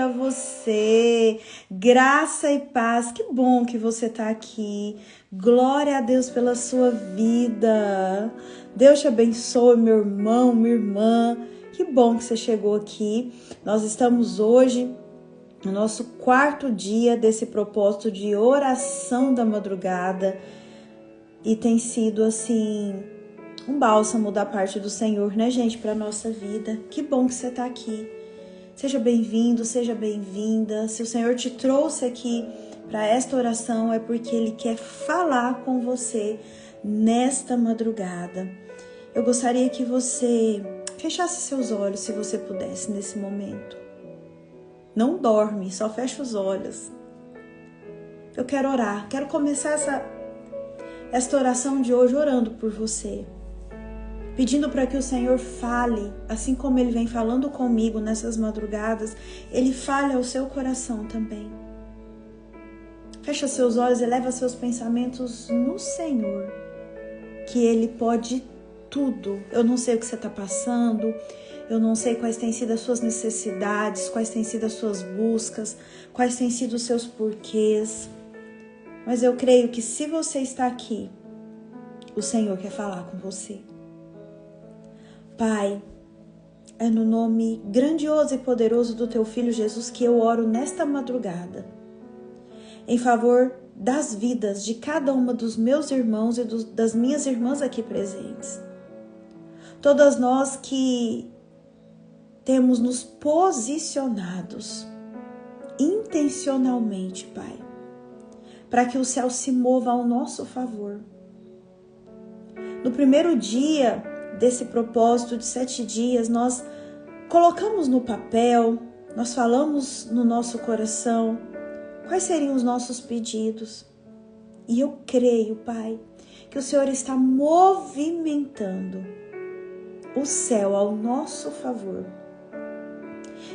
Para você, graça e paz, que bom que você está aqui, glória a Deus pela sua vida, Deus te abençoe, meu irmão, minha irmã, que bom que você chegou aqui. Nós estamos hoje no nosso quarto dia desse propósito de oração da madrugada e tem sido assim um bálsamo da parte do Senhor, né, gente, para nossa vida. Que bom que você está aqui. Seja bem-vindo, seja bem-vinda. Se o Senhor te trouxe aqui para esta oração, é porque Ele quer falar com você nesta madrugada. Eu gostaria que você fechasse seus olhos, se você pudesse, nesse momento. Não dorme, só fecha os olhos. Eu quero orar, quero começar esta oração de hoje orando por você. Pedindo para que o Senhor fale, assim como Ele vem falando comigo nessas madrugadas, Ele fale ao seu coração também. Fecha seus olhos e leva seus pensamentos no Senhor, que Ele pode tudo. Eu não sei o que você está passando, eu não sei quais têm sido as suas necessidades, quais têm sido as suas buscas, quais têm sido os seus porquês, mas eu creio que se você está aqui, o Senhor quer falar com você. Pai, é no nome grandioso e poderoso do Teu Filho Jesus que eu oro nesta madrugada, em favor das vidas de cada uma dos meus irmãos e das minhas irmãs aqui presentes. Todas nós que temos nos posicionados intencionalmente, Pai, para que o céu se mova ao nosso favor. No primeiro dia desse propósito de 7 dias, nós colocamos no papel, nós falamos no nosso coração quais seriam os nossos pedidos. E eu creio, Pai, que o Senhor está movimentando o céu ao nosso favor.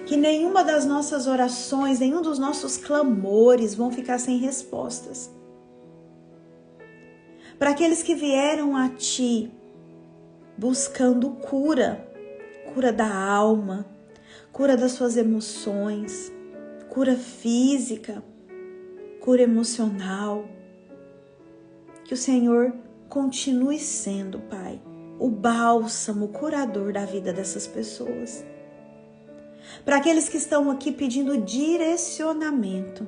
Que nenhuma das nossas orações, nenhum dos nossos clamores vão ficar sem respostas. Para aqueles que vieram a Ti buscando cura da alma, cura das suas emoções, cura física, cura emocional. Que o Senhor continue sendo, Pai, o bálsamo, o curador da vida dessas pessoas. Para aqueles que estão aqui pedindo direcionamento,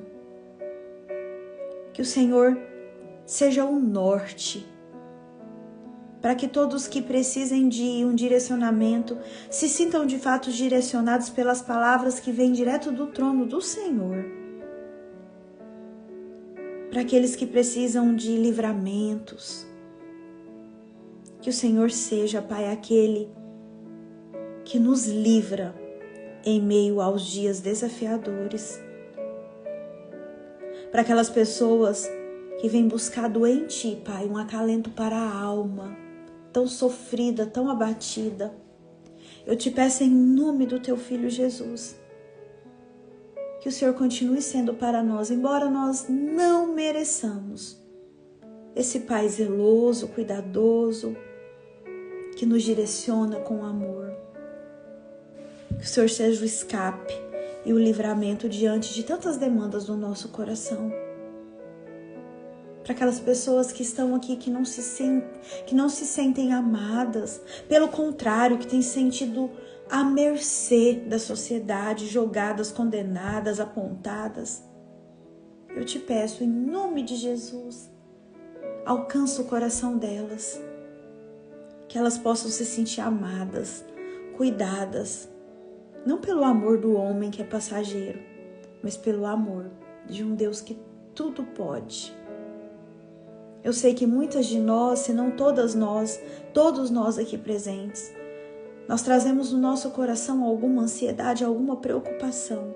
que o Senhor seja o norte, para que todos que precisem de um direcionamento se sintam de fato direcionados pelas palavras que vêm direto do trono do Senhor. Para aqueles que precisam de livramentos, que o Senhor seja, Pai, aquele que nos livra em meio aos dias desafiadores. Para aquelas pessoas que vêm buscado em Ti, Pai, um acalento para a alma, tão sofrida, tão abatida. Eu te peço em nome do Teu Filho Jesus, que o Senhor continue sendo para nós, embora nós não mereçamos, esse Pai zeloso, cuidadoso, que nos direciona com amor. Que o Senhor seja o escape e o livramento diante de tantas demandas do nosso coração. Para aquelas pessoas que estão aqui que não se sentem amadas, pelo contrário, que têm sentido à mercê da sociedade, jogadas, condenadas, apontadas. Eu te peço, em nome de Jesus, alcança o coração delas, que elas possam se sentir amadas, cuidadas, não pelo amor do homem que é passageiro, mas pelo amor de um Deus que tudo pode. Eu sei que muitas de nós, se não todas nós, todos nós aqui presentes, nós trazemos no nosso coração alguma ansiedade, alguma preocupação.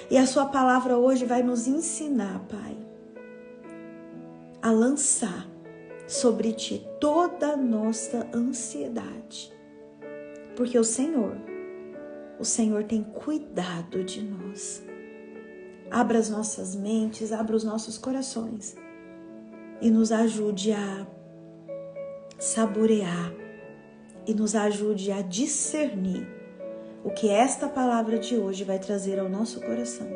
E a Sua palavra hoje vai nos ensinar, Pai, a lançar sobre Ti toda a nossa ansiedade. Porque o Senhor tem cuidado de nós. Abra as nossas mentes, abra os nossos corações e nos ajude a saborear e nos ajude a discernir o que esta palavra de hoje vai trazer ao nosso coração.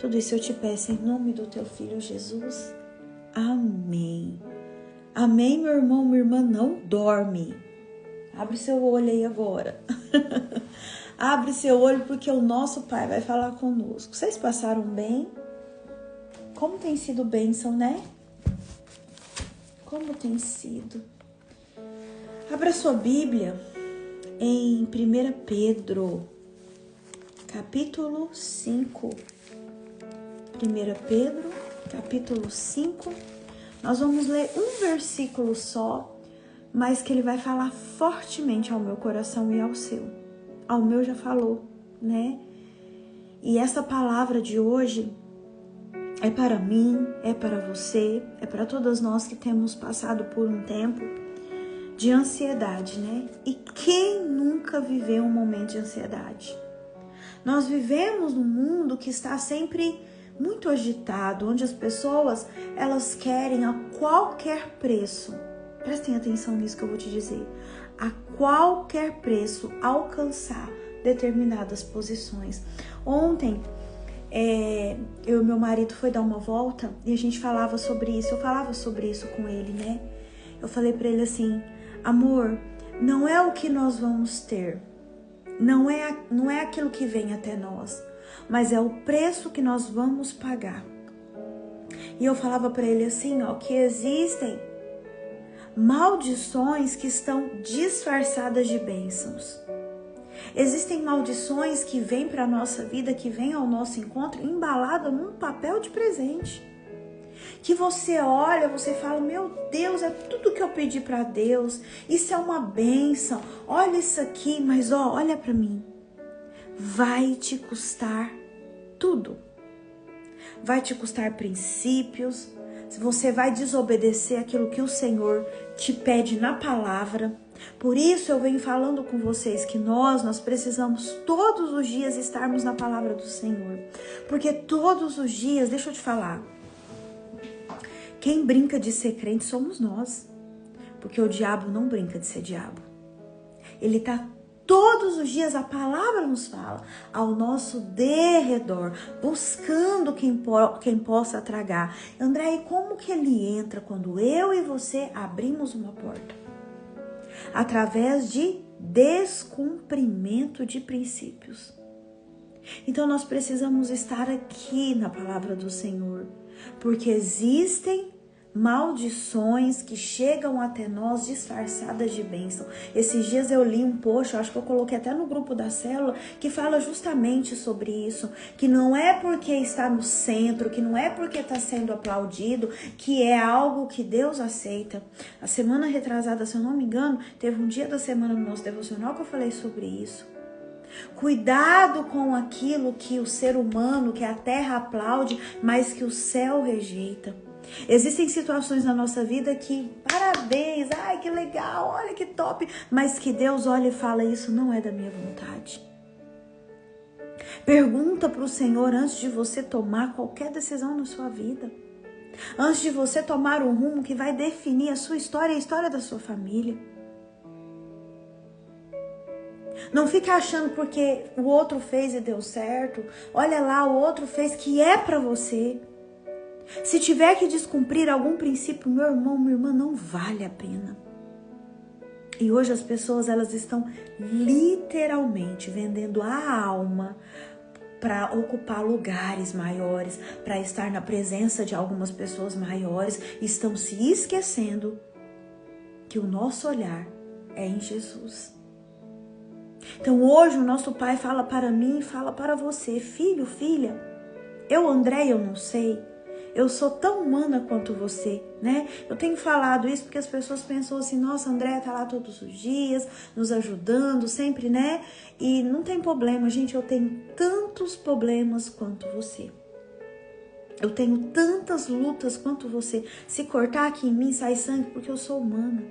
Tudo isso eu te peço em nome do teu Filho Jesus. Amém. Amém, meu irmão, minha irmã, não dorme. Abre seu olho aí agora. Abre seu olho porque o nosso Pai vai falar conosco. Vocês passaram bem? Como tem sido bênção, né? Como tem sido? Abra sua Bíblia em 1 Pedro, capítulo 5. 1 Pedro, capítulo 5. Nós vamos ler um versículo só, mas que ele vai falar fortemente ao meu coração e ao seu. Ao meu já falou, né? E essa palavra de hoje é para mim, é para você, é para todas nós que temos passado por um tempo de ansiedade, né? E quem nunca viveu um momento de ansiedade? Nós vivemos num mundo que está sempre muito agitado, onde as pessoas, elas querem a qualquer preço, prestem atenção nisso que eu vou te dizer, a qualquer preço alcançar determinadas posições. Ontem, eu e meu marido foi dar uma volta e a gente falava sobre isso, eu falava sobre isso com ele, né? Eu falei pra ele assim, amor, não é o que nós vamos ter, não é aquilo que vem até nós, mas é o preço que nós vamos pagar. E eu falava pra ele assim, ó, que existem maldições que estão disfarçadas de bênçãos. Existem maldições que vêm para a nossa vida, que vêm ao nosso encontro, embalada num papel de presente. Que você olha, você fala, meu Deus, é tudo que eu pedi para Deus. Isso é uma bênção. Olha isso aqui, mas ó, olha para mim. Vai te custar tudo. Vai te custar princípios. Você vai desobedecer aquilo que o Senhor te pede na palavra. Por isso eu venho falando com vocês que nós precisamos todos os dias estarmos na palavra do Senhor. Porque todos os dias, deixa eu te falar, quem brinca de ser crente somos nós. Porque o diabo não brinca de ser diabo. Ele tá todos os dias, a palavra nos fala, ao nosso derredor, buscando quem possa tragar. André, e como que ele entra quando eu e você abrimos uma porta? Através de descumprimento de princípios. Então nós precisamos estar aqui na palavra do Senhor, porque existem maldições que chegam até nós disfarçadas de bênção. Esses dias eu li um post, eu acho que eu coloquei até no grupo da célula, que fala justamente sobre isso, que não é porque está no centro, que não é porque está sendo aplaudido, que é algo que Deus aceita. A semana retrasada, se eu não me engano, teve um dia da semana no nosso devocional que eu falei sobre isso. Cuidado com aquilo que o ser humano, que a terra aplaude, mas que o céu rejeita. Existem situações na nossa vida que, parabéns, ai que legal, olha que top, mas que Deus olha e fala, isso não é da minha vontade. Pergunta para o Senhor antes de você tomar qualquer decisão na sua vida. Antes de você tomar um rumo que vai definir a sua história e a história da sua família. Não fica achando porque o outro fez e deu certo. Olha lá, o outro fez que é para você. Se tiver que descumprir algum princípio, meu irmão, minha irmã, não vale a pena. E hoje as pessoas, elas estão literalmente vendendo a alma para ocupar lugares maiores, para estar na presença de algumas pessoas maiores. Estão se esquecendo que o nosso olhar é em Jesus. Então hoje o nosso Pai fala para mim e fala para você, filho, filha, eu, André, eu não sei. Eu sou tão humana quanto você, né? Eu tenho falado isso porque as pessoas pensam assim, nossa, André tá lá todos os dias, nos ajudando, sempre, né? E não tem problema, gente, eu tenho tantos problemas quanto você. Eu tenho tantas lutas quanto você. Se cortar aqui em mim, sai sangue porque eu sou humana.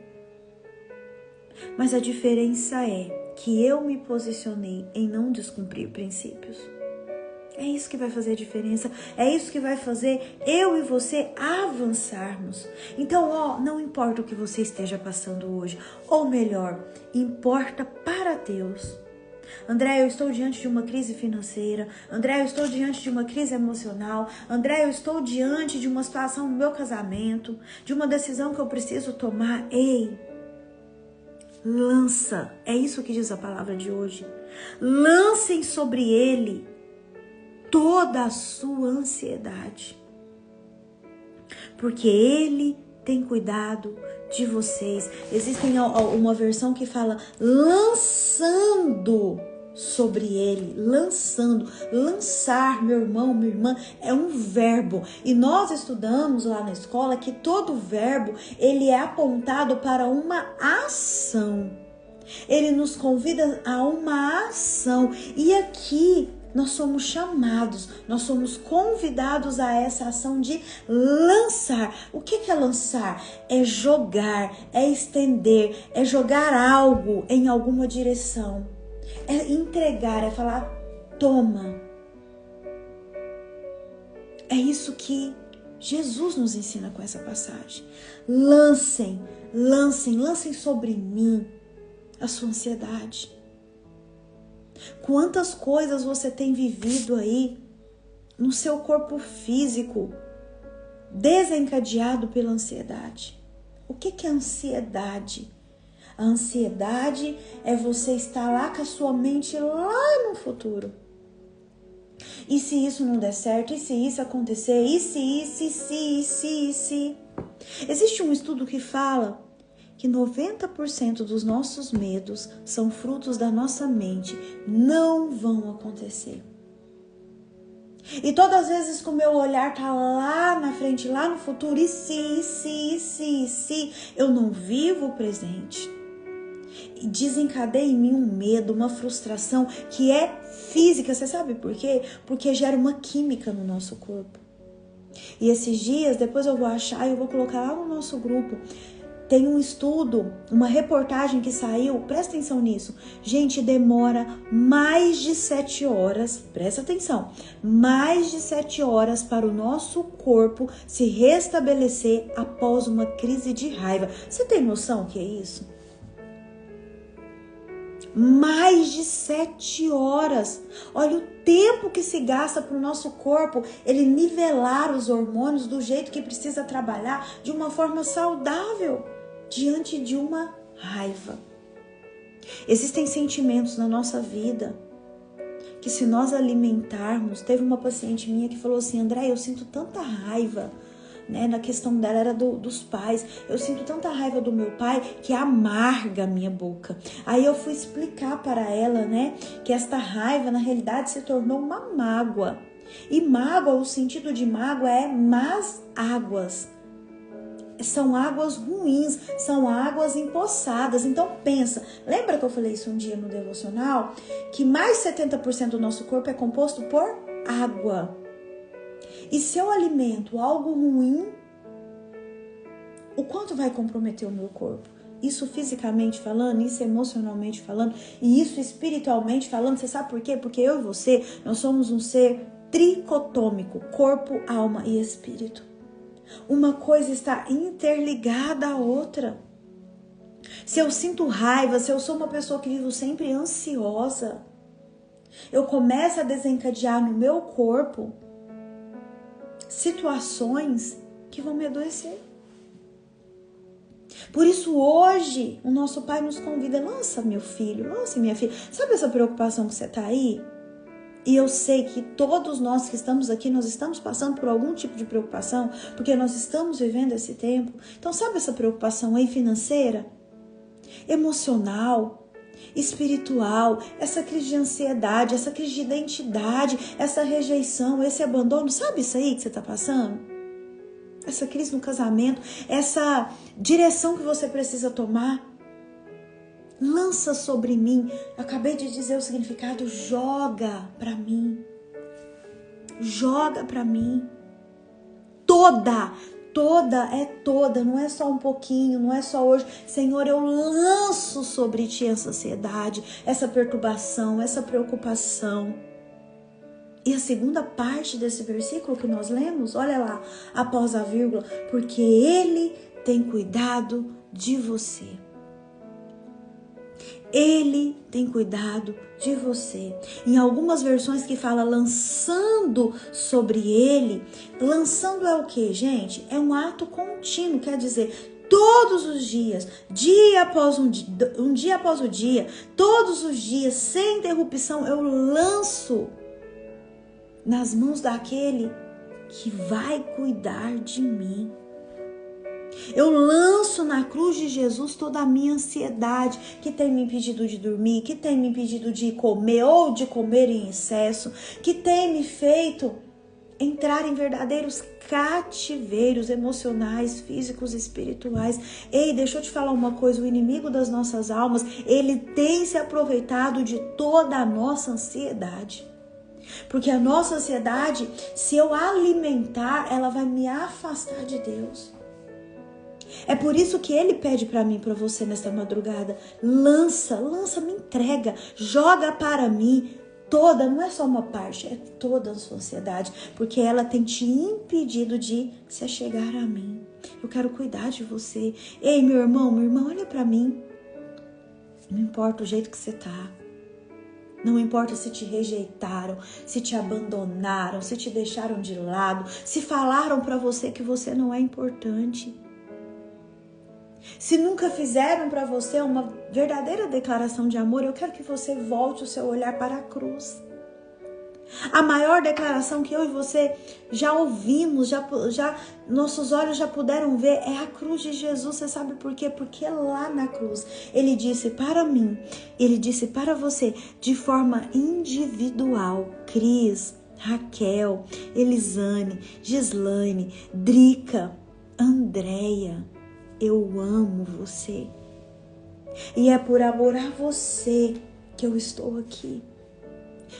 Mas a diferença é que eu me posicionei em não descumprir princípios. É isso que vai fazer a diferença, é isso que vai fazer eu e você avançarmos. Então, não importa o que você esteja passando hoje, ou melhor, importa para Deus André, eu estou diante de uma crise financeira. André, eu estou diante de uma crise emocional. André, eu estou diante de uma situação no meu casamento, de uma decisão que eu preciso tomar. Ei, lança. É isso que diz a palavra de hoje. Lancem sobre ele toda a sua ansiedade, porque ele tem cuidado de vocês. Existe uma versão que fala lançando sobre ele, lançando, lançar, meu irmão, minha irmã, é um verbo. E nós estudamos lá na escola que todo verbo, ele é apontado para uma ação. Ele nos convida a uma ação. E aqui nós somos chamados, nós somos convidados a essa ação de lançar. O que é lançar? É jogar, é estender, é jogar algo em alguma direção. É entregar, é falar, toma. É isso que Jesus nos ensina com essa passagem. Lancem, lancem, lancem sobre mim a sua ansiedade. Quantas coisas você tem vivido aí no seu corpo físico desencadeado pela ansiedade? O que é ansiedade? A ansiedade é você estar lá com a sua mente lá no futuro. E se isso não der certo? E se isso acontecer? E se? Existe um estudo que fala que 90% dos nossos medos são frutos da nossa mente. Não vão acontecer. E todas as vezes que o meu olhar tá lá na frente, lá no futuro, e se, eu não vivo o presente. E desencadeia em mim um medo, uma frustração que é física. Você sabe por quê? Porque gera uma química no nosso corpo. E esses dias, depois eu vou achar e eu vou colocar lá no nosso grupo. Tem um estudo, uma reportagem que saiu, presta atenção nisso. Gente, demora mais de 7 horas, presta atenção, mais de 7 horas para o nosso corpo se restabelecer após uma crise de raiva. Você tem noção que é isso? Mais de 7 horas. Olha o tempo que se gasta para o nosso corpo, ele nivelar os hormônios do jeito que precisa trabalhar de uma forma saudável diante de uma raiva. Existem sentimentos na nossa vida que, se nós alimentarmos, teve uma paciente minha que falou assim: André, eu sinto tanta raiva, né? Na questão dela era dos pais. Eu sinto tanta raiva do meu pai que amarga a minha boca. Aí eu fui explicar para ela, né, que esta raiva na realidade se tornou uma mágoa. E mágoa, o sentido de mágoa é más águas. São águas ruins, são águas empoçadas. Então pensa, lembra que eu falei isso um dia no devocional? Que mais de 70% do nosso corpo é composto por água. E se eu alimento algo ruim, o quanto vai comprometer o meu corpo? Isso fisicamente falando, isso emocionalmente falando, e isso espiritualmente falando. Você sabe por quê? Porque eu e você, nós somos um ser tricotômico, corpo, alma e espírito. Uma coisa está interligada à outra. Se eu sinto raiva, se eu sou uma pessoa que vivo sempre ansiosa, eu começo a desencadear no meu corpo situações que vão me adoecer. Por isso hoje o nosso Pai nos convida: lança meu filho, lança minha filha. Sabe essa preocupação que você está aí? E eu sei que todos nós que estamos aqui, nós estamos passando por algum tipo de preocupação, porque nós estamos vivendo esse tempo. Então sabe essa preocupação aí financeira, emocional, espiritual, essa crise de ansiedade, essa crise de identidade, essa rejeição, esse abandono, sabe isso aí que você está passando? Essa crise no casamento, essa direção que você precisa tomar. Lança sobre mim. Acabei de dizer o significado: joga para mim. Joga para mim. Toda é toda, não é só um pouquinho, não é só hoje. Senhor, eu lanço sobre ti essa ansiedade, essa perturbação, essa preocupação. E a segunda parte desse versículo que nós lemos, olha lá, após a vírgula: porque Ele tem cuidado de você. Ele tem cuidado de você. Em algumas versões que fala lançando sobre ele, lançando é o que, gente? É um ato contínuo, quer dizer, todos os dias, dia após um dia após o dia, todos os dias, sem interrupção, eu lanço nas mãos daquele que vai cuidar de mim. Eu lanço na cruz de Jesus toda a minha ansiedade que tem me impedido de dormir, que tem me impedido de comer ou de comer em excesso, que tem me feito entrar em verdadeiros cativeiros emocionais, físicos e espirituais. Ei, deixa eu te falar uma coisa, o inimigo das nossas almas, ele tem se aproveitado de toda a nossa ansiedade. Porque a nossa ansiedade, se eu alimentar, ela vai me afastar de Deus. É por isso que ele pede para mim, para você nesta madrugada, lança, me entrega, joga para mim toda, não é só uma parte, é toda a sua ansiedade, porque ela tem te impedido de se achegar a mim. Eu quero cuidar de você. Ei, meu irmão, minha irmã, olha para mim. Não importa o jeito que você tá. Não importa se te rejeitaram, se te abandonaram, se te deixaram de lado, se falaram para você que você não é importante. Se nunca fizeram para você uma verdadeira declaração de amor, eu quero que você volte o seu olhar para a cruz. A maior declaração que eu e você já ouvimos, nossos olhos já puderam ver, é a cruz de Jesus. Você sabe por quê? Porque lá na cruz, ele disse para mim, ele disse para você, de forma individual, Cris, Raquel, Elisane, Gislaine, Drica, Andréia, eu amo você. E é por amor a você que eu estou aqui.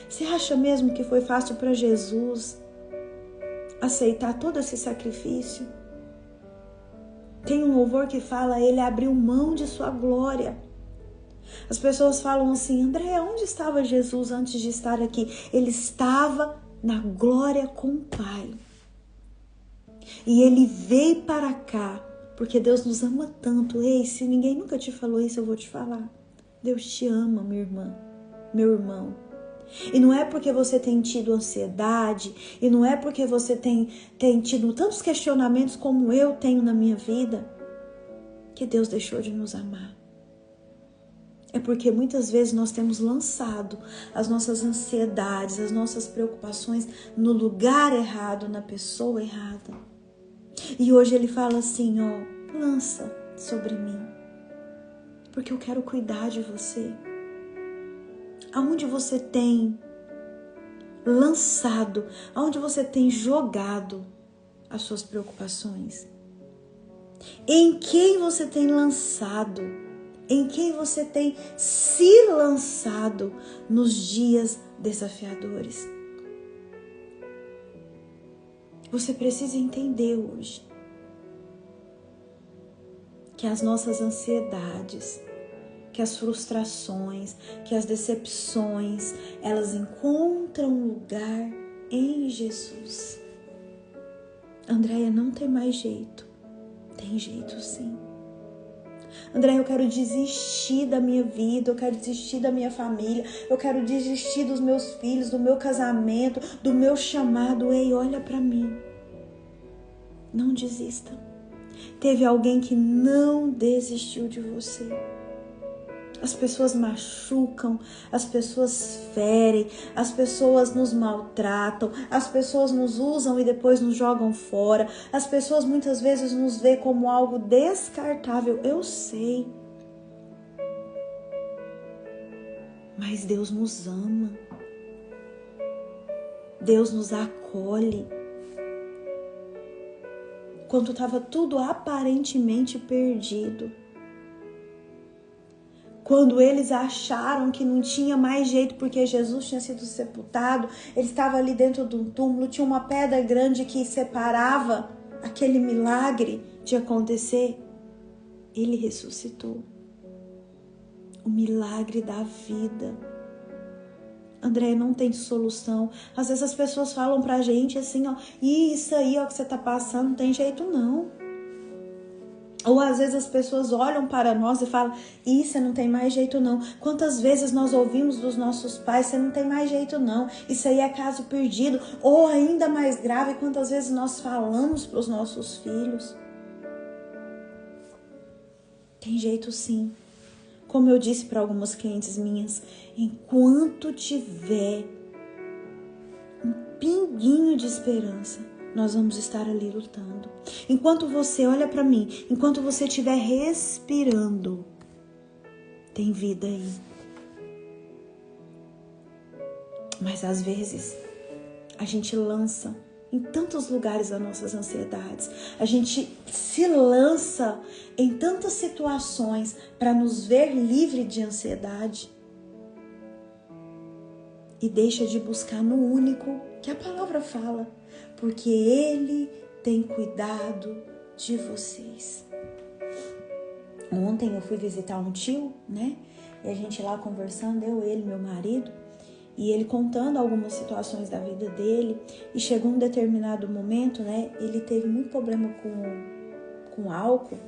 Você acha mesmo que foi fácil para Jesus aceitar todo esse sacrifício? Tem um louvor que fala, ele abriu mão de sua glória. As pessoas falam assim, André, onde estava Jesus antes de estar aqui? Ele estava na glória com o Pai. E ele veio para cá, porque Deus nos ama tanto. Ei, se ninguém nunca te falou isso, eu vou te falar. Deus te ama, minha irmã, meu irmão. E não é porque você tem tido ansiedade, e não é porque você tem tido tantos questionamentos como eu tenho na minha vida, que Deus deixou de nos amar. É porque muitas vezes nós temos lançado as nossas ansiedades, as nossas preocupações no lugar errado, na pessoa errada. E hoje ele fala assim, ó, lança sobre mim, porque eu quero cuidar de você. Aonde você tem lançado, aonde você tem jogado as suas preocupações? Em quem você tem lançado? Em quem você tem se lançado nos dias desafiadores? Você precisa entender hoje que as nossas ansiedades, que as frustrações, que as decepções, elas encontram lugar em Jesus. Andréia, não tem mais jeito. Tem jeito sim. Andréia, eu quero desistir da minha vida, eu quero desistir da minha família, eu quero desistir dos meus filhos, do meu casamento, do meu chamado. Ei, olha para mim. Não desista. Teve alguém que não desistiu de você. As pessoas machucam, as pessoas ferem, as pessoas nos maltratam, as pessoas nos usam e depois nos jogam fora. As pessoas muitas vezes nos veem como algo descartável, eu sei. Mas Deus nos ama. Deus nos acolhe. Quando estava tudo aparentemente perdido, quando eles acharam que não tinha mais jeito porque Jesus tinha sido sepultado, ele estava ali dentro de um túmulo, tinha uma pedra grande que separava aquele milagre de acontecer, ele ressuscitou. O milagre da vida. André, não tem solução. Às vezes as pessoas falam pra gente assim, ó, isso aí ó, que você tá passando não tem jeito não. Ou às vezes as pessoas olham para nós e falam, você não tem mais jeito não. Quantas vezes nós ouvimos dos nossos pais, você não tem mais jeito não. Isso aí é caso perdido. Ou ainda mais grave, quantas vezes nós falamos para os nossos filhos. Tem jeito sim. Como eu disse para algumas clientes minhas, enquanto tiver um pinguinho de esperança, nós vamos estar ali lutando. Enquanto você, olha para mim, enquanto você estiver respirando, tem vida aí. Mas às vezes, a gente lança em tantos lugares as nossas ansiedades. A gente se lança em tantas situações para nos ver livre de ansiedade. E deixa de buscar no único que a palavra fala. Porque Ele tem cuidado de vocês. Ontem eu fui visitar um tio, né? E a gente lá conversando, ele, meu marido, e ele contando algumas situações da vida dele. E chegou um determinado momento, né? Ele teve muito problema com álcool.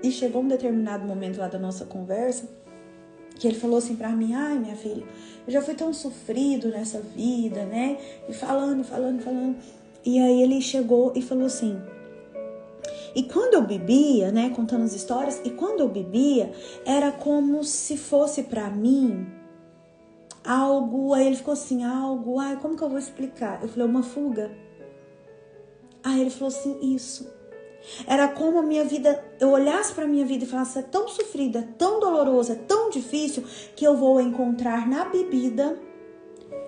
E chegou um determinado momento lá da nossa conversa que ele falou assim pra mim, ai minha filha, eu já fui tão sofrido nessa vida, né? E falando. E aí ele chegou e falou assim, e quando eu bebia, né, contando as histórias, e quando eu bebia, era como se fosse pra mim algo, aí ele ficou assim, como que eu vou explicar? Eu falei, uma fuga. Aí ele falou assim, isso. Era como a minha vida, eu olhasse para a minha vida e falasse, é tão sofrida, é tão dolorosa, é tão difícil, que eu vou encontrar na bebida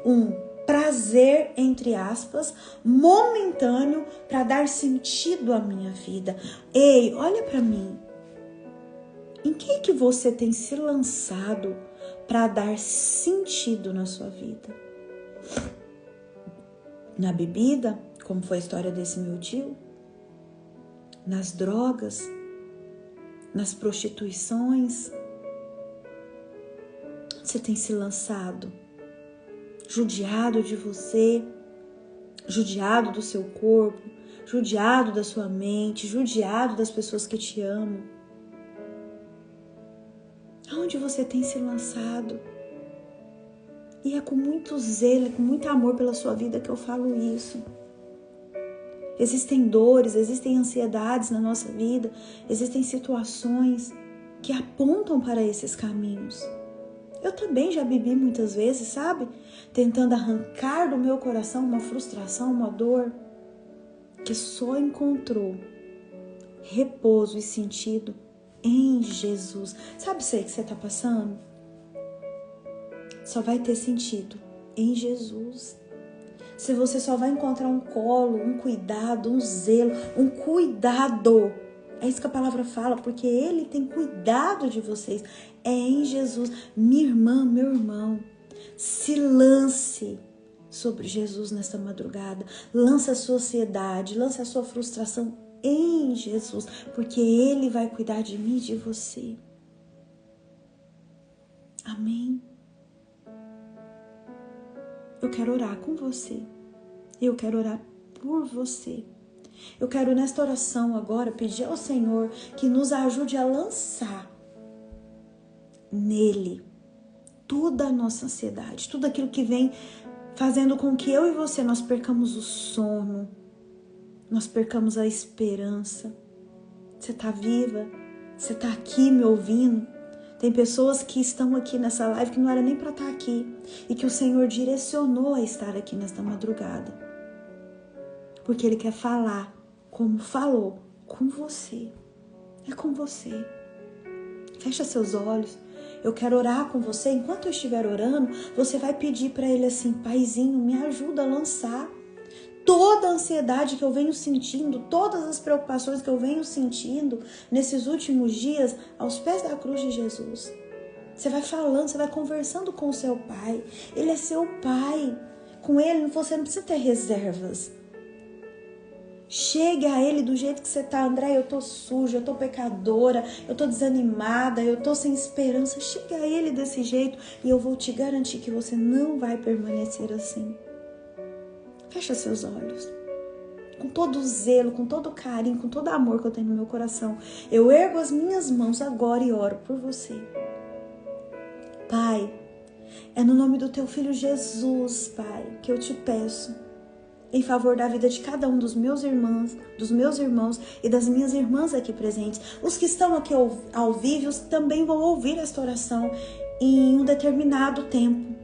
um prazer, entre aspas, momentâneo para dar sentido à minha vida. Ei, olha para mim. Em que você tem se lançado para dar sentido na sua vida? Na bebida, como foi a história desse meu tio? Nas drogas, nas prostituições, você tem se lançado, judiado de você, judiado do seu corpo, judiado da sua mente, judiado das pessoas que te amam. Aonde você tem se lançado? E é com muito zelo, com muito amor pela sua vida que eu falo isso. Existem dores, existem ansiedades na nossa vida, existem situações que apontam para esses caminhos. Eu também já bebi muitas vezes, sabe? Tentando arrancar do meu coração uma frustração, uma dor que só encontrou repouso e sentido em Jesus. Sabe isso aí que você está passando? Só vai ter sentido em Jesus. Se você só vai encontrar um colo, um cuidado, um zelo, um cuidado. É isso que a palavra fala, porque Ele tem cuidado de vocês. É em Jesus. Minha irmã, meu irmão, se lance sobre Jesus nesta madrugada. Lance a sua ansiedade, lance a sua frustração em Jesus, porque Ele vai cuidar de mim e de você. Amém? Eu quero orar com você. Eu quero orar por você. Eu quero nesta oração agora pedir ao Senhor que nos ajude a lançar nele toda a nossa ansiedade, tudo aquilo que vem fazendo com que eu e você nós percamos o sono, nós percamos a esperança. Você está viva? Você está aqui me ouvindo? Tem pessoas que estão aqui nessa live que não era nem para estar aqui e que o Senhor direcionou a estar aqui nesta madrugada. Porque Ele quer falar como falou com você. É com você. Fecha seus olhos. Eu quero orar com você. Enquanto eu estiver orando, você vai pedir para Ele assim, Paizinho, me ajuda a lançar toda a ansiedade que eu venho sentindo, todas as preocupações que eu venho sentindo nesses últimos dias aos pés da cruz de Jesus. Você vai falando, você vai conversando com o seu Pai. Ele é seu Pai. Com Ele você não precisa ter reservas. Chegue a Ele do jeito que você está. André, eu tô suja, eu tô pecadora, eu tô desanimada, eu tô sem esperança. Chegue a Ele desse jeito e eu vou te garantir que você não vai permanecer assim. Fecha seus olhos. com todo o zelo, com todo o carinho, com todo o amor que eu tenho no meu coração, eu ergo as minhas mãos agora e oro por você. Pai, é no nome do teu filho Jesus, Pai, que eu te peço, em favor da vida de cada um dos meus irmãos e das minhas irmãs aqui presentes. Os que estão aqui ao vivo também vão ouvir esta oração em um determinado tempo.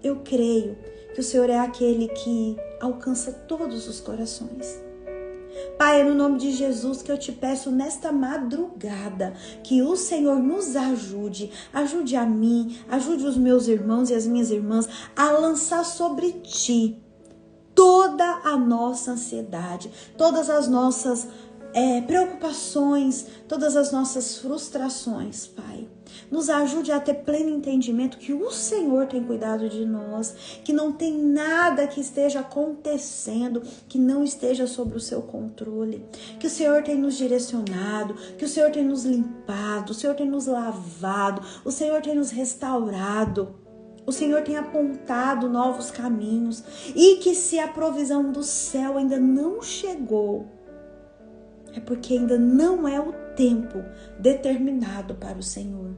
Eu creio que o Senhor é aquele que alcança todos os corações. Pai, é no nome de Jesus que eu te peço nesta madrugada que o Senhor nos ajude a mim, ajude os meus irmãos e as minhas irmãs a lançar sobre ti toda a nossa ansiedade, todas as nossas preocupações, todas as nossas frustrações, Pai. Nos ajude a ter pleno entendimento que o Senhor tem cuidado de nós, que não tem nada que esteja acontecendo que não esteja sob o seu controle, que o Senhor tem nos direcionado, que o Senhor tem nos limpado, o Senhor tem nos lavado, o Senhor tem nos restaurado, o Senhor tem apontado novos caminhos e que se a provisão do céu ainda não chegou, é porque ainda não é o tempo determinado para o Senhor.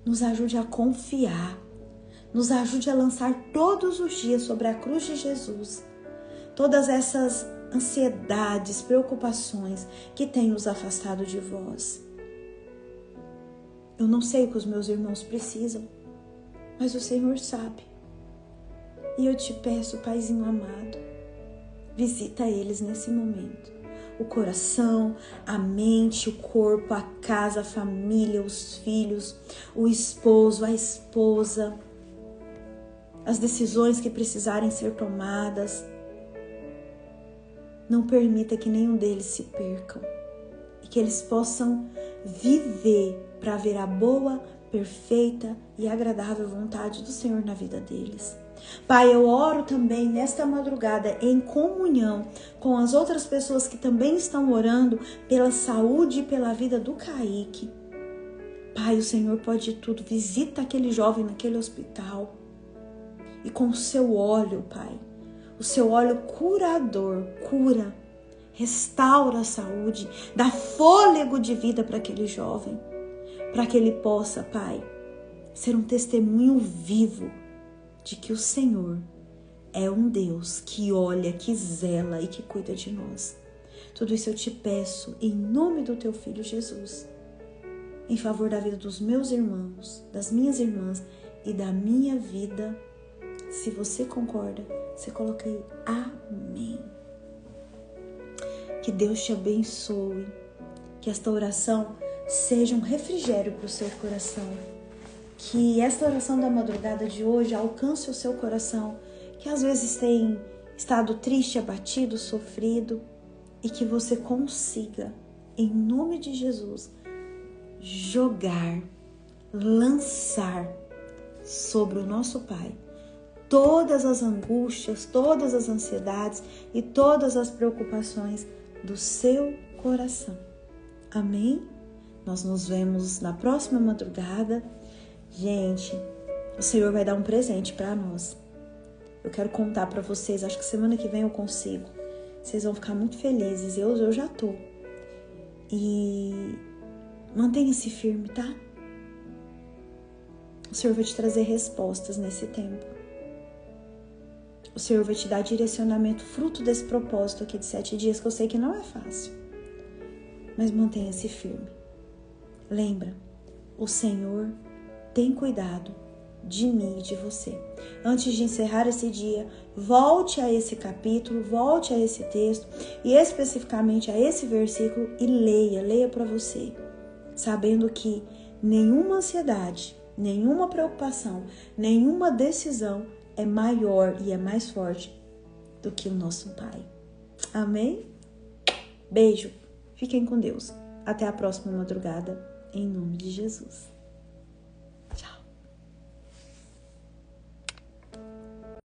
Nos ajude a confiar, nos ajude a lançar todos os dias sobre a cruz de Jesus todas essas ansiedades, preocupações que têm nos afastado de vós. Eu não sei o que os meus irmãos precisam, mas o Senhor sabe. E eu te peço, Paizinho amado, visita eles nesse momento. O coração, a mente, o corpo, a casa, a família, os filhos, o esposo, a esposa, as decisões que precisarem ser tomadas. Não permita que nenhum deles se percam e que eles possam viver para ver a boa, perfeita e agradável vontade do Senhor na vida deles. Pai, eu oro também nesta madrugada em comunhão com as outras pessoas que também estão orando pela saúde e pela vida do Kaique. Pai, o Senhor pode tudo. Visita aquele jovem naquele hospital e com o seu óleo, Pai, o seu óleo curador, cura, restaura a saúde, dá fôlego de vida para aquele jovem, para que ele possa, Pai, ser um testemunho vivo de que o Senhor é um Deus que olha, que zela e que cuida de nós. Tudo isso eu te peço em nome do teu Filho Jesus, em favor da vida dos meus irmãos, das minhas irmãs e da minha vida. Se você concorda, você coloca aí amém. Que Deus te abençoe, que esta oração seja um refrigério para o seu coração. Que esta oração da madrugada de hoje alcance o seu coração, que às vezes tem estado triste, abatido, sofrido, e que você consiga, em nome de Jesus, jogar, lançar sobre o nosso Pai todas as angústias, todas as ansiedades e todas as preocupações do seu coração. Amém? Nós nos vemos na próxima madrugada. Gente, o Senhor vai dar um presente para nós. Eu quero contar para vocês, acho que semana que vem eu consigo. Vocês vão ficar muito felizes, eu já tô. E mantenha-se firme, tá? O Senhor vai te trazer respostas nesse tempo. O Senhor vai te dar direcionamento, fruto desse propósito aqui de 7 dias, que eu sei que não é fácil. Mas mantenha-se firme. Lembra, o Senhor tem cuidado de mim e de você. Antes de encerrar esse dia, volte a esse capítulo, volte a esse texto e especificamente a esse versículo e leia para você, sabendo que nenhuma ansiedade, nenhuma preocupação, nenhuma decisão é maior e é mais forte do que o nosso Pai. Amém? Beijo. Fiquem com Deus. Até a próxima madrugada, em nome de Jesus.